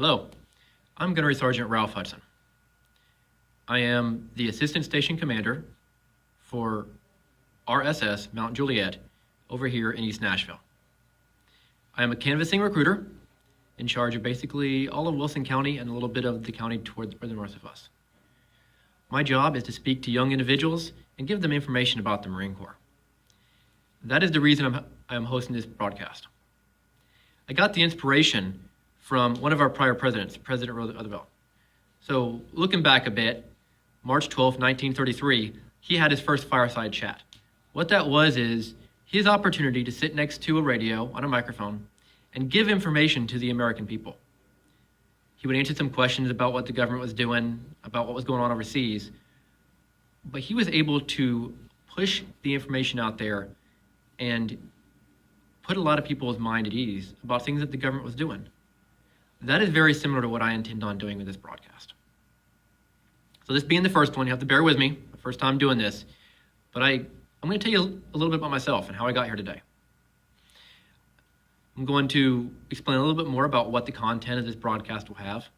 Hello, I'm Gunnery Sergeant Ralph Hudson. I am the Assistant Station Commander for RSS Mount Juliet over here in East Nashville. I am a canvassing recruiter in charge of basically all of Wilson County and a little bit of the county towards the north of us. My job is to speak to young individuals and give them information about the Marine Corps. That is the reason I'm hosting this broadcast. I got the inspiration from one of our prior presidents, President Roosevelt. So looking back a bit, March 12, 1933, he had his first fireside chat. What that was is his opportunity to sit next to a radio on a microphone and give information to the American people. He would answer some questions about what the government was doing, about what was going on overseas, but he was able to push the information out there and put a lot of people's mind at ease about things that the government was doing. That is very similar to what I intend on doing with this broadcast. So this being the first one, you have to bear with me, the first time doing this, but I'm going to tell you a little bit about myself and how I got here today. I'm going to explain a little bit more about what the content of this broadcast will have,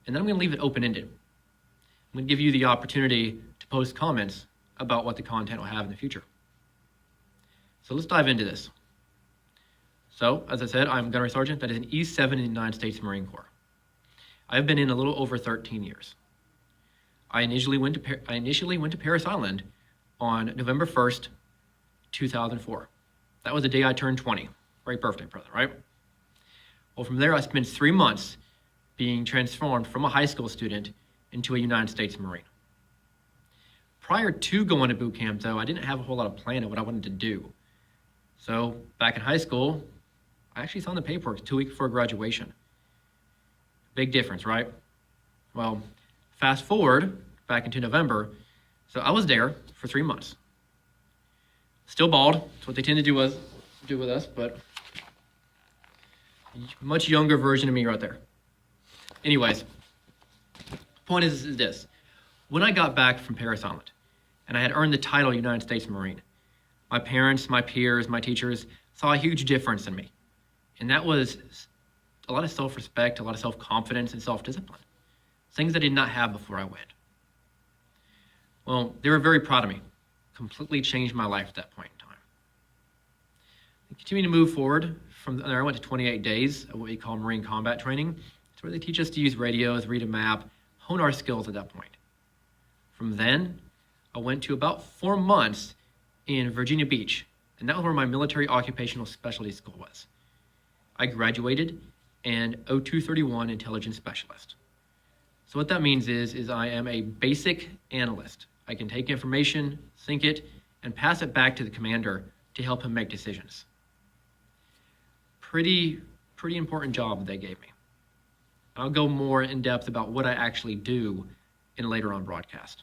and then I'm going to leave it open-ended. I'm going to give you the opportunity to post comments about what the content will have in the future. So let's dive into this. So, as I said, I'm Gunnery Sergeant. That is an E7 in the United States Marine Corps. I've been in a little over 13 years. I initially went to Parris Island on November 1st, 2004. That was the day I turned 20. Great birthday present, right? Well, from there, I spent 3 months being transformed from a high school student into a United States Marine. Prior to going to boot camp, though, I didn't have a whole lot of plan of what I wanted to do. So, back in high school, I actually signed the paperwork 2 weeks before graduation. Big difference, right? Well, fast forward back into November, so I was there for 3 months. Still bald, that's what they tend to do with us, but much younger version of me right there. Anyways, point is this. When I got back from Parris Island, and I had earned the title United States Marine, my parents, my peers, my teachers saw a huge difference in me. And that was a lot of self-respect, a lot of self-confidence, and self-discipline. Things I did not have before I went. Well, they were very proud of me. Completely changed my life at that point in time. I continued to move forward. From there, I went to 28 days of what we call Marine combat training. It's where they teach us to use radios, read a map, hone our skills at that point. From then, I went to about 4 months in Virginia Beach, and that was where my military occupational specialty school was. I graduated an O231 intelligence specialist. So what that means is I am a basic analyst. I can take information, sync it, and pass it back to the commander to help him make decisions. Pretty important job that they gave me. I'll go more in depth about what I actually do in a later on broadcast.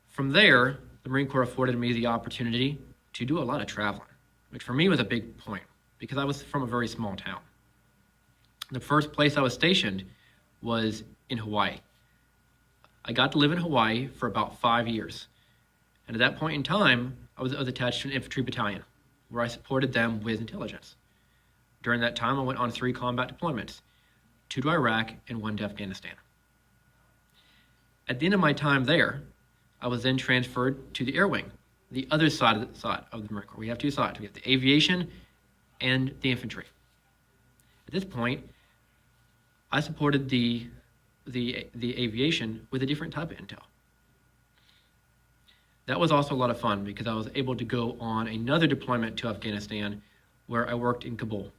From there, the Marine Corps afforded me the opportunity to do a lot of traveling, which for me was a big point because I was from a very small town. The first place I was stationed was in Hawaii. I got to live in Hawaii for about 5 years. And at that point in time, I was attached to an infantry battalion where I supported them with intelligence. During that time, I went on 3 combat deployments, 2 to Iraq and 1 to Afghanistan. At the end of my time there, I was then transferred to the Air Wing, the other side of the Marine Corps. We have 2 sides. We have the aviation and the infantry. At this point, I supported the aviation with a different type of intel. That was also a lot of fun because I was able to go on another deployment to Afghanistan where I worked in Kabul.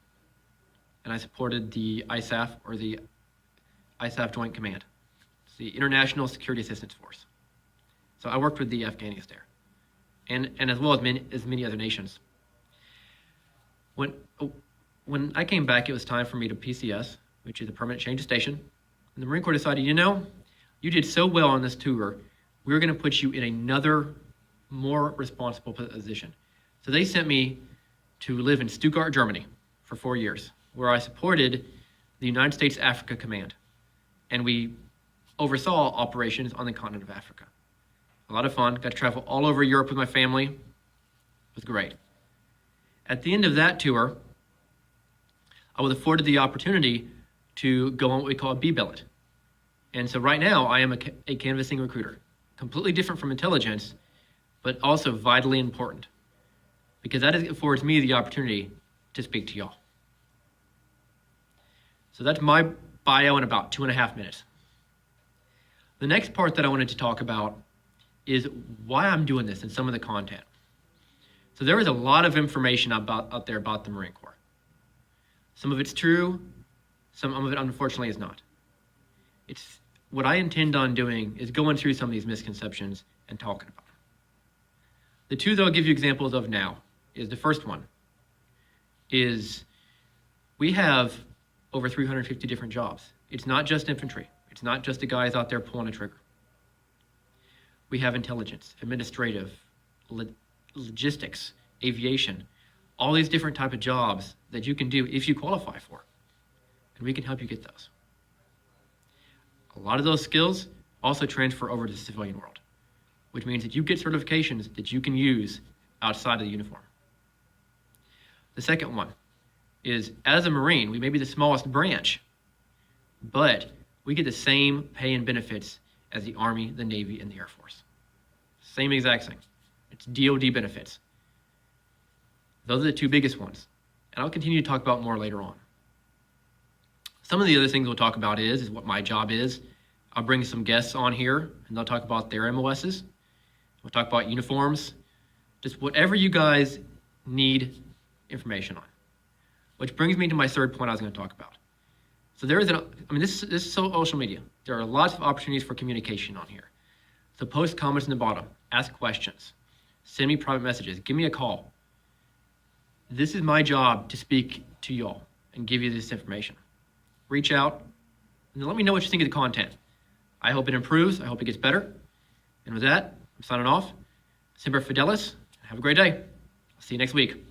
And I supported the ISAF, or the ISAF Joint Command. It's the International Security Assistance Force. So I worked with the Afghanis there, and as well as many other nations. When I came back, it was time for me to PCS, which is a permanent change of station. And the Marine Corps decided, you did so well on this tour, we're going to put you in another, more responsible position. So they sent me to live in Stuttgart, Germany for 4 years, where I supported the United States Africa Command. And we oversaw operations on the continent of Africa. A lot of fun. Got to travel all over Europe with my family. It was great. At the end of that tour, I was afforded the opportunity to go on what we call a B billet. And so right now I am a canvassing recruiter, completely different from intelligence, but also vitally important, because that affords me the opportunity to speak to y'all. So that's my bio in about 2.5 minutes. The next part that I wanted to talk about is why I'm doing this and some of the content. So there is a lot of information out there about the Marine Corps. Some of it's true, some of it unfortunately is not. It's what I intend on doing is going through some of these misconceptions and talking about them. The two that I'll give you examples of now is the first one is we have over 350 different jobs. It's not just infantry. It's not just the guys out there pulling a trigger. We have intelligence, administrative, logistics, aviation, all these different type of jobs that you can do if you qualify for. And we can help you get those. A lot of those skills also transfer over to the civilian world, which means that you get certifications that you can use outside of the uniform. The second one is, as a Marine, we may be the smallest branch, but we get the same pay and benefits as the Army, the Navy, and the Air Force. Same exact thing. It's DoD benefits. Those are the two biggest ones. And I'll continue to talk about more later on. Some of the other things we'll talk about is what my job is. I'll bring some guests on here, and they'll talk about their MOSs. We'll talk about uniforms, just whatever you guys need information on. Which brings me to my third point I was going to talk about. So this is social media. There are lots of opportunities for communication on here. So post comments in the bottom, ask questions, send me private messages, give me a call. This is my job to speak to y'all and give you this information. Reach out and let me know what you think of the content. I hope it improves. I hope it gets better. And with that, I'm signing off. Semper Fidelis. Have a great day. I'll see you next week.